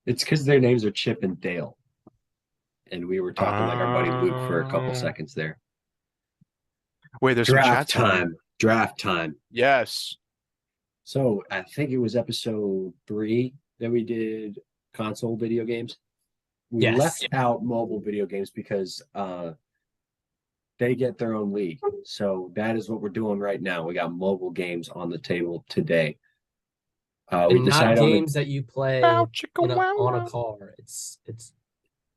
It's because their names are Chip and Dale. And we were talking like our buddy Luke for a couple seconds there. Wait, there's some Draft chat time. Draft time. Yes. So I think it was episode 3 that we did console video games. We Yes. left out mobile video games because they get their own league. So that is what we're doing right now. We got mobile games on the table today. We And not decided on games that you play Wow, chicka on wow, a wow. car. It's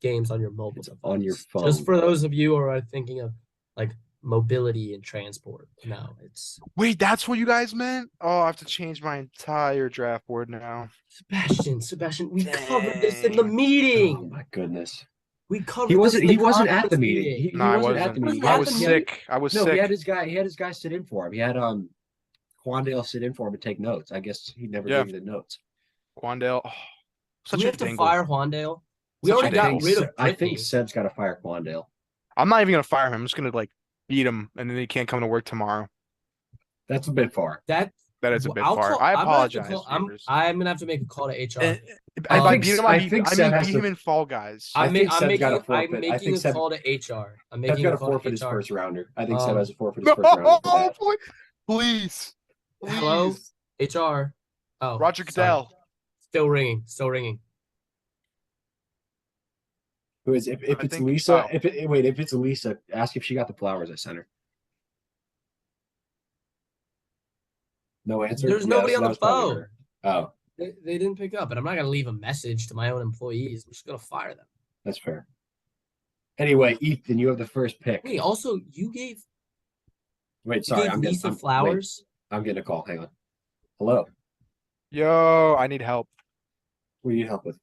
games on your mobile It's device. on your phone. Just for those of you who are thinking of like mobility and transport. No, it's Wait, that's what you guys meant? Oh, I have to change my entire draft board now. Sebastian, we covered this in the Oh meeting. my goodness. We covered He this in wasn't the at the conference meeting. He No, I wasn't at the wasn't. meeting. I At was the sick. I was No, sick. he had his guy sit in for him. He had Quandale sit in for him and take notes. I guess he never Yeah. gave you the notes. Quandale. Oh, Do such we a have to dingle. fire Juandale? We Such a already got dingle. rid of I think Brittany. Seb's got to fire Quandale. I'm not even gonna fire him. I'm just gonna like beat him, and then he can't come to work tomorrow. That's a bit far. That That is a bit I'll far. call. I I'm gonna have to apologize, call. viewers. I'm gonna have to make a call to HR. And I by think beat him, I I mean, think I Seb mean has beat to- him in Fall Guys. I think Seb's got to I'm forfeit. I making think a Seb- call to HR. I'm Seb's making got a to call to forfeit his HR. first rounder. I think Seb has to forfeit his No, first rounder for that. please, Hello, please. HR. Oh, Roger sorry. Goodell. Still ringing. Still ringing. Who is if I it's think- Lisa? oh. If it's Lisa, ask if she got the flowers I sent her. No answer. There's Yeah, nobody so on that the was probably phone. her. Oh, They didn't pick up, and I'm not gonna leave a message to my own employees. I'm just gonna fire them. that's fair. Anyway, Ethan, you have the first pick. Wait, also you gave Wait, sorry, I'm Lisa getting flowers. I'm getting a call. Hang on. Hello. Yo, I need help. What do you need help with?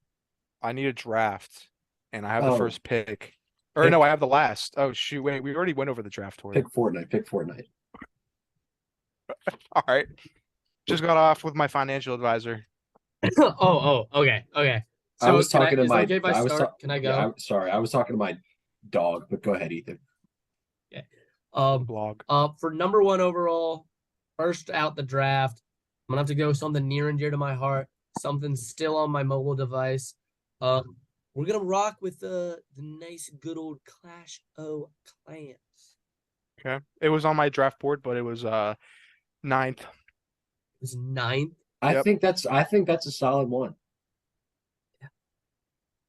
I need a draft, and I have the Oh. first pick. Or Pick- no, I have the last. Oh shoot! Wait, we already went over the draft order. Pick Fortnite. Pick Fortnite. All right. Just got off with my financial advisor. Okay. I was can talking to is it my. okay if I I was start? ta- Can I go? Yeah, I'm sorry. I was talking to my dog, but go ahead, Ethan. Blog. For number one overall, first out the draft, I'm gonna have to go something near and dear to my heart, something still on my mobile device. We're gonna rock with the nice good old Clash of Clans. Okay. It was on my draft board, but it was 9th. It was 9th. I Yep. think that's a solid one.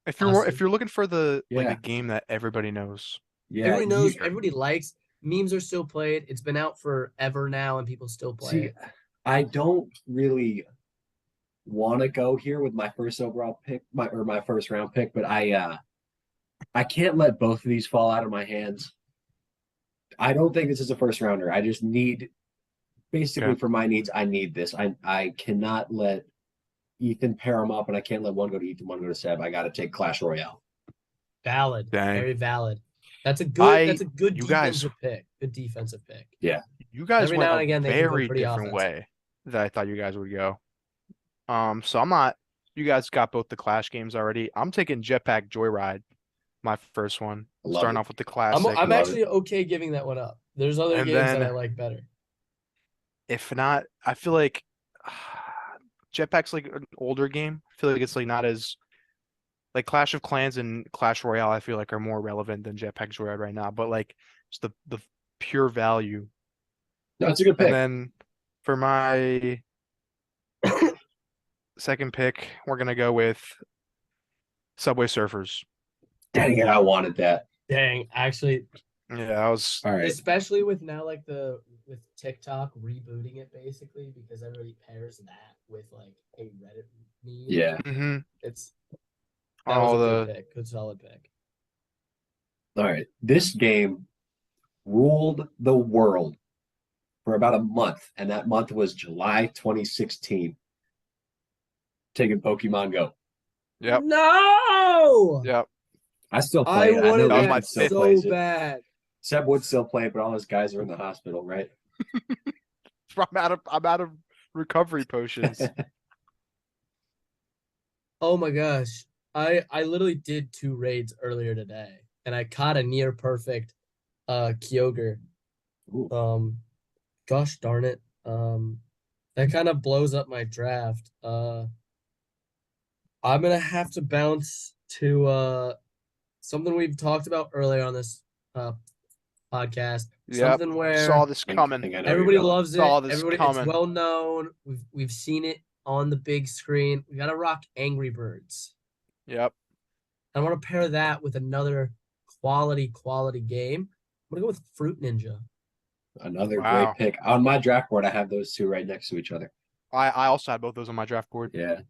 If you're Awesome. looking for the like Yeah. a game that everybody knows. Yeah, Everybody knows, everybody likes. Memes are still played. It's been out forever now, and people still play See, it. I don't really want to go here with my first overall pick, my first round pick, but I can't let both of these fall out of my hands. I don't think this is a first rounder. I just need, basically Okay. for my needs, I need this. I cannot let Ethan pair them up, and I can't let one go to Ethan, one go to Seb. I got to take Clash Royale. Valid. Dang. Very valid. That's a good you guys- defensive pick. Good defensive pick. You guys Every went now a and again, they can go very pretty different offensive. way that I thought you guys would go. So I'm not. You guys got both the Clash games already. I'm taking Jetpack Joyride, my first one. I love Starting it. off with the classic. I'm love actually okay giving that one up. There's other And games that then- I like better. If not, I feel like Jetpack's like an older game. I feel like it's like not as like Clash of Clans and Clash Royale. I feel like are more relevant than Jetpack Joyride right now. But like just the pure value. No, it's a good pick. And then for my second pick, we're gonna go with Subway Surfers. Dang it, I wanted that. Dang, actually, Yeah, I was. All right. especially with now with TikTok rebooting it basically because everybody pairs that with like a Reddit meme. Yeah. Mhm. It's All was a the good pick, good solid pick. All right. This game ruled the world for about a month, and that month was July 2016. Taking Pokemon Go. Yep. No, Yep. I still I play it. I wanted know was Ethan my that still fifth. plays so it. bad. Seb would still play it, but all his guys are in the hospital, right? I'm out of recovery potions. Oh my gosh. I literally did 2 raids earlier today and I caught a near perfect Kyogre. Ooh. Gosh darn it. That kind of blows up my draft. I'm gonna have to bounce to something we've talked about earlier on this podcast. Yep. Something where Saw this I coming. think I know where everybody you're going. loves it. Saw this Everybody, coming. it's well known. We've seen it on the big screen. We gotta rock Angry Birds. Yep. I want to pair that with another quality game. I'm gonna go with Fruit Ninja. Another Wow. great pick. On my draft board, I have those two right next to each other. I also had both those on my draft board. Yeah.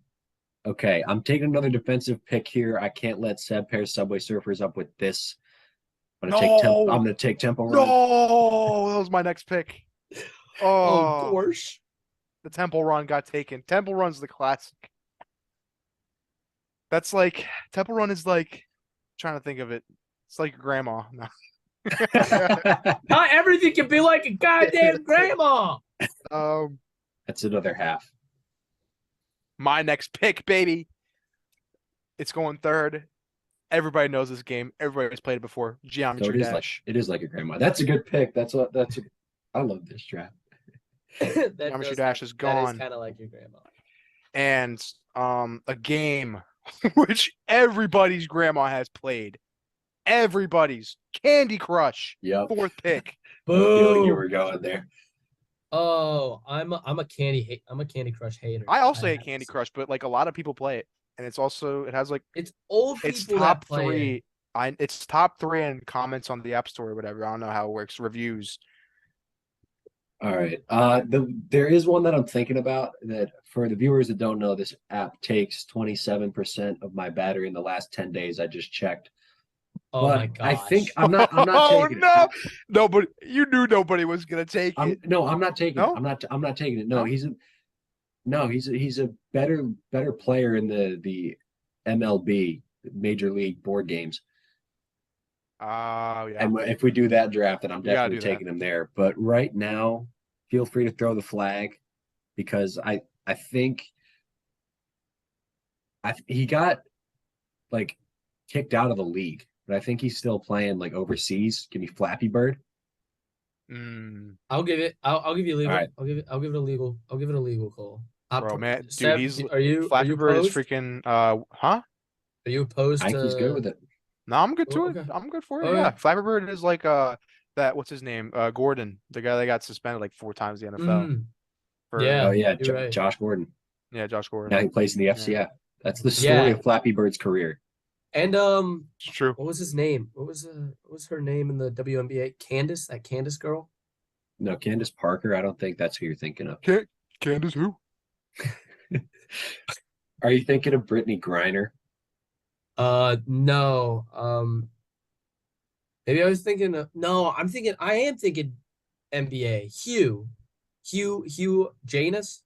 Okay, I'm taking another defensive pick here. I can't let Seb pair Subway Surfers up with this. I'm gonna take Tempo Run. No, that was my next pick. Oh, gosh. the Temple Run got taken. Temple Run's the classic. That's like Temple Run is like trying to think of it. It's like your grandma. No. Not everything can be like a goddamn grandma. That's another half. My next pick, baby. It's going third. Everybody knows this game. Everybody's played it before. So Geometry Dash. it is like a grandma. That's a good pick. I love this draft. That Geometry does Dash have- is That gone. is kind of like your grandma. And a game which everybody's grandma has played. Everybody's Candy Crush. Yep. 4th pick. Feeling you Boo! were going there. Oh, I'm a Candy Crush hater. I also have hate to Candy say. Crush, but like a lot of people play it, and it has like It's old it's people top that play 3. it. It's top 3 in comments on the App Store or whatever. I don't know how it works. Reviews. All right. There is one that I'm thinking about that for the viewers that don't know, this app takes 27% of my battery in the last 10 days. I just checked. Oh But my gosh. I think I'm not Oh taking no! it. Nobody, you knew nobody was gonna take it. I'm not taking No? it. I'm not taking it. No, No? he's a better player in the MLB, Major League board games. Oh yeah. And if we do that draft, then I'm We gotta definitely do that. taking him there. But right now, feel free to throw the flag because I think he got like kicked out of the league, but I think he's still playing like overseas. Give me Flappy Bird. I'll give it. I'll give you legal. All right. I'll give it a legal. I'll give it a legal call. Bro, man, dude, Seb, he's are Flappy you Bird is opposed? freaking huh? Are you opposed I think to? he's good with it. No, I'm good to Oh, it. okay. I'm good for it. Oh, Yeah. yeah. Flappy Bird is like that what's his name? Gordon, the guy that got suspended like 4 times in the NFL. Mm, For, yeah. Oh yeah, you're right. Josh Gordon. Yeah, Josh Gordon. Now he plays in the Yeah. FCF. That's the story Yeah. of Flappy Bird's career. And It's true. what was his name? What was her name in the WNBA? Candace, that Candace girl. No, Candace Parker. I don't think that's who you're thinking of. Candace who? Are you thinking of Brittany Griner? No. Maybe I was thinking of, no, I am thinking NBA. Hugh Janus.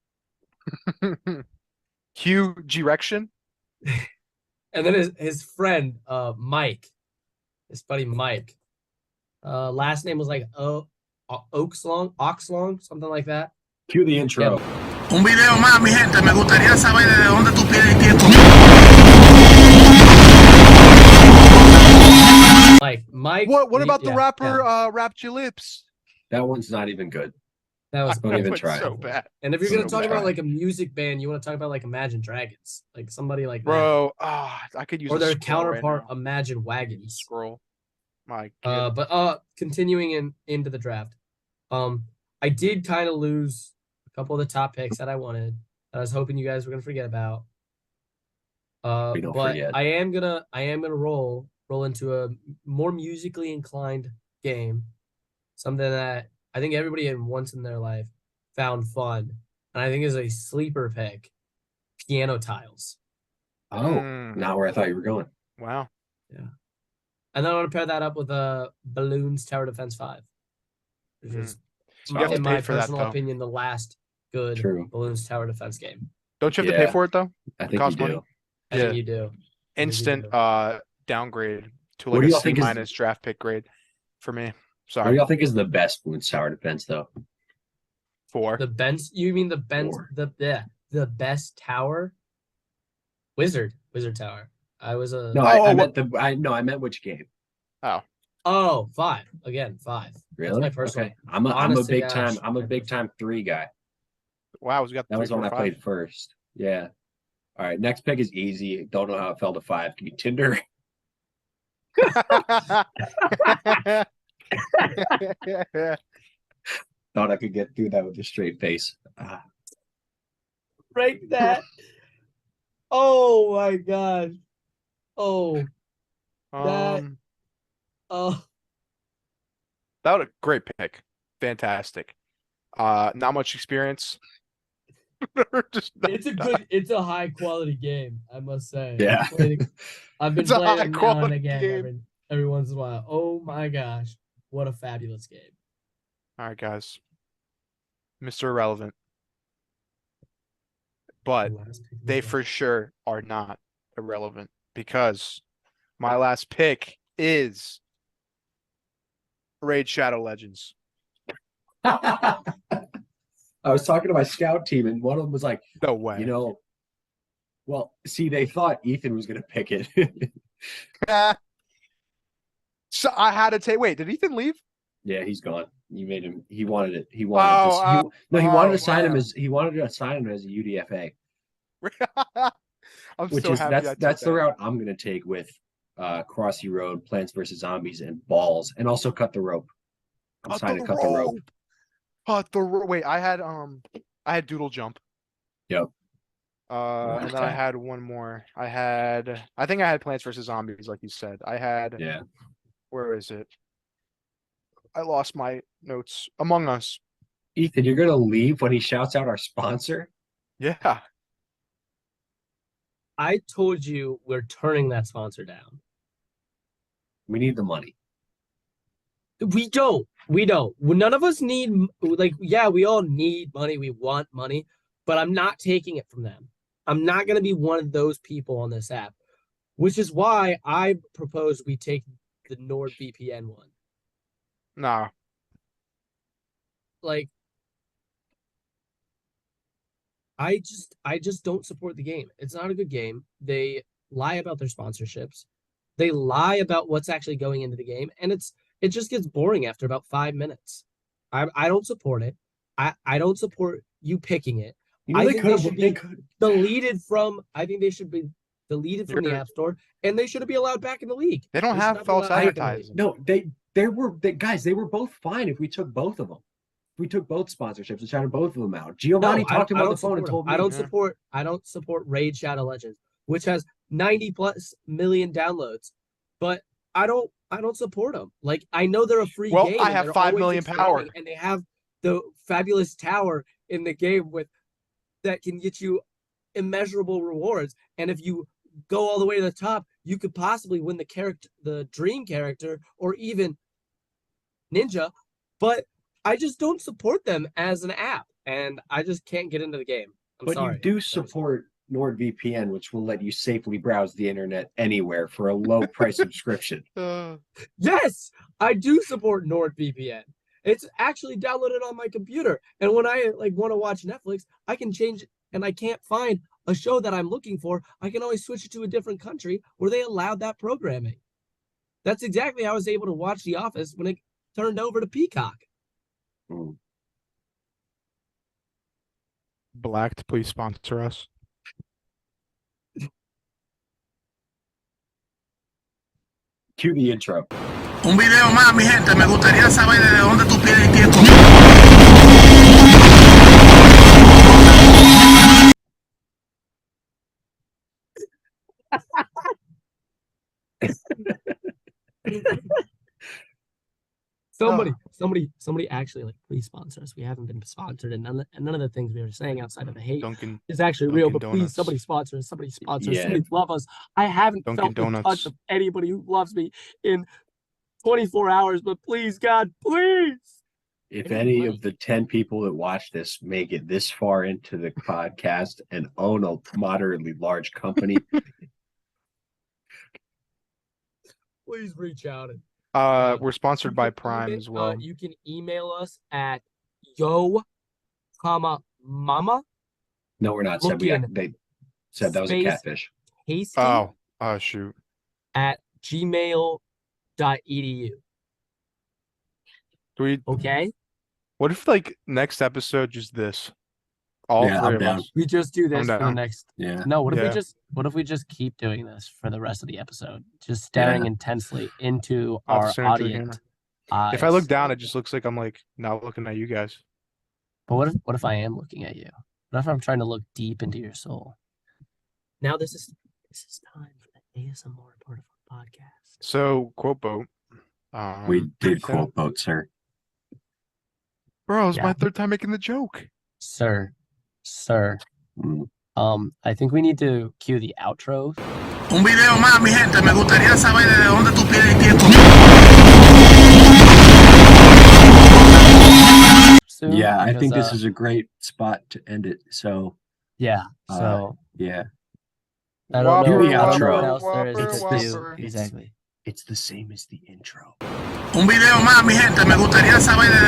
Hugh G-Rection? And then his friend, Mike, his buddy Mike. Last name was like Oxlong, something like that. Cue the intro. Un video más, mi gente. Me gustaría saber de dónde tú pides tiempo. Like Mike. What about the yeah, rapper yeah. Wrapped Your Lips? That one's not even good. That was Don't even That try. one's so bad. And if you're So gonna talk bad. about like a music band, you want to talk about like Imagine Dragons, like somebody like that, Bro, I could use or a their scroll right counterpart, now. Imagine Wagons. Scroll. My God. But continuing into the draft, I did kind of lose a couple of the top picks that I wanted. That I was hoping you guys were gonna forget about. We don't But forget. I am gonna roll into a more musically inclined game, something that I think everybody in once in their life found fun, and I think is a sleeper pick: piano tiles. Oh, Mm. not where I thought you were going. Wow. And then I want to pair that up with Balloons Tower Defense 5, which is, You have to in pay my for that, personal though. opinion, the last good True. Balloons Tower Defense game. Don't you have to Yeah. pay for it though? I It think you costs do. money. I think you do. I think you Instant do. downgrade to What like do a y'all C think is- minus draft pick grade for me. What Sorry. do y'all think is the best Balloons Tower Defense though? 4. The Benz, you mean the Benz, Four. the best tower? Wizard Tower. I was a No, Oh, I meant I meant which game? Oh, 5. Again, 5. Really? my personal- Okay. I'm a honest to big gosh, time. I'm a my big personal- time 3 guy. Wow, we got That 3, was the one 4, I played first. Yeah. All right. Next pick is easy. Don't know how it fell to 5. Give me Tinder. 5. Thought I could get through that with a straight face. Break that. Oh my gosh. Oh, Um, oh. that was a great pick. Fantastic. Not much experience. Just It's a high quality game, I must say. Yeah. I've been It's a playing high it now and quality again game. every once in a while. Oh my gosh. What a fabulous game. All right, guys. Mr. Irrelevant. But Last pick of the they draft. for sure are not irrelevant because my last pick is Raid Shadow Legends. I was talking to my scout team, and one of them was like, No way. you know, well, see, they thought Ethan was going to pick it. So I had to take. Wait, did Ethan leave? Yeah, he's gone. You made him. He wanted it. He wanted this. He wanted to sign him as. He wanted to sign him as a UDFA. I'm Which so is happy I took that's the that. route I'm gonna take with Crossy Road, Plants vs Zombies, and Balls, and also Cut the Rope. I'm signed to Cut the Rope. Cut the rope. Wait, I had Doodle Jump. Yep. And then I had one more. I think I had Plants vs Zombies, like you said. I had. Yeah. Where is it? I lost my notes. Among Us. Ethan, you're gonna leave when he shouts out our sponsor? Yeah. I told you we're turning that sponsor down. We need the money. We don't. None of us need, like, yeah, we all need money. We want money, but I'm not taking it from them. I'm not going to be one of those people on this app, which is why I propose we take the NordVPN one. Nah. Like, I just don't support the game. It's not a good game. They lie about their sponsorships. They lie about what's actually going into the game, and it just gets boring after about 5 minutes. I don't support it. I don't support you picking it. You know, I they think could they have. should They be could. deleted from. I think they should be deleted from the App Store, and they shouldn't be allowed back in the league. They don't They should have not be false allowed back in the league. advertising. No, guys, they were both fine if we took both of them. If we took both sponsorships and shouted both of them out. Giovanni No, talked to him I on the don't phone and support told them. me. I don't support Raid Shadow Legends, which has 90+ million downloads, but I don't support them. Like, I know they're a free Well, game. I and have they're 5 always million power. expanding, and they have the fabulous tower in the game that can get you immeasurable rewards. And if you go all the way to the top, you could possibly win the dream character, or even Ninja. But I just don't support them as an app, and I just can't get into the game. But sorry. you do support NordVPN, which will let you safely browse the internet anywhere for a low price subscription. Yes, I do support NordVPN. It's actually downloaded on my computer, and when I want to watch Netflix, I can change, and I can't find a show that I'm looking for. I can always switch it to a different country where they allowed that programming. That's exactly how I was able to watch The Office when it turned over to Peacock. Blacked, please sponsor us. Cue the intro. Un video más, mi gente. Me gustaría saber de dónde tú pides tiempo. Somebody actually, like, please sponsor us. We haven't been sponsored, and none of the things we were saying outside of the hate Dunkin' is actually real. Dunkin' But please, Donuts. somebody sponsor us. Somebody sponsor us. Yeah. Somebody love us. I haven't Dunkin' felt the touch Donuts. of anybody who loves me in 24 hours. But please, God, please. If I need any money. of the 10 people that watch this make it this far into the podcast and own a moderately large company, Please reach out. And We're sponsored by you can Prime email- as well. You can email us at mama no, we're not. They said that was a Space. catfish. tasty Oh, shoot. at gmail.edu. Do we? Okay, What if, like, next episode just this? All Yeah, three I'm of down. us. we just do this I'm for the down. next. Yeah. No, what if Yeah. we just keep doing this for the rest of the episode, just staring Yeah. intensely into I'll our just stare into the audience If I look eyes? down, it just looks like I'm, like, not looking at you guys. But what if I am looking at you? What if I'm trying to look deep into your soul? Now this is time for the ASMR part of our podcast. So, quote boat. We did so- quote boat, sir. Bro, it's Yeah. my third time making the joke. Sir. Mm. I think we need to cue the outro. Un video más, mi gente. Me gustaría saber de dónde tú pides tiempo. Soon, Yeah, I because, think this is a great spot to end it. So, yeah. So yeah, I don't know, Whopper, I don't know what Whopper, else there is to do. Whopper. Exactly. it's the same as the intro. Un video más, mi gente. Me gustaría saber de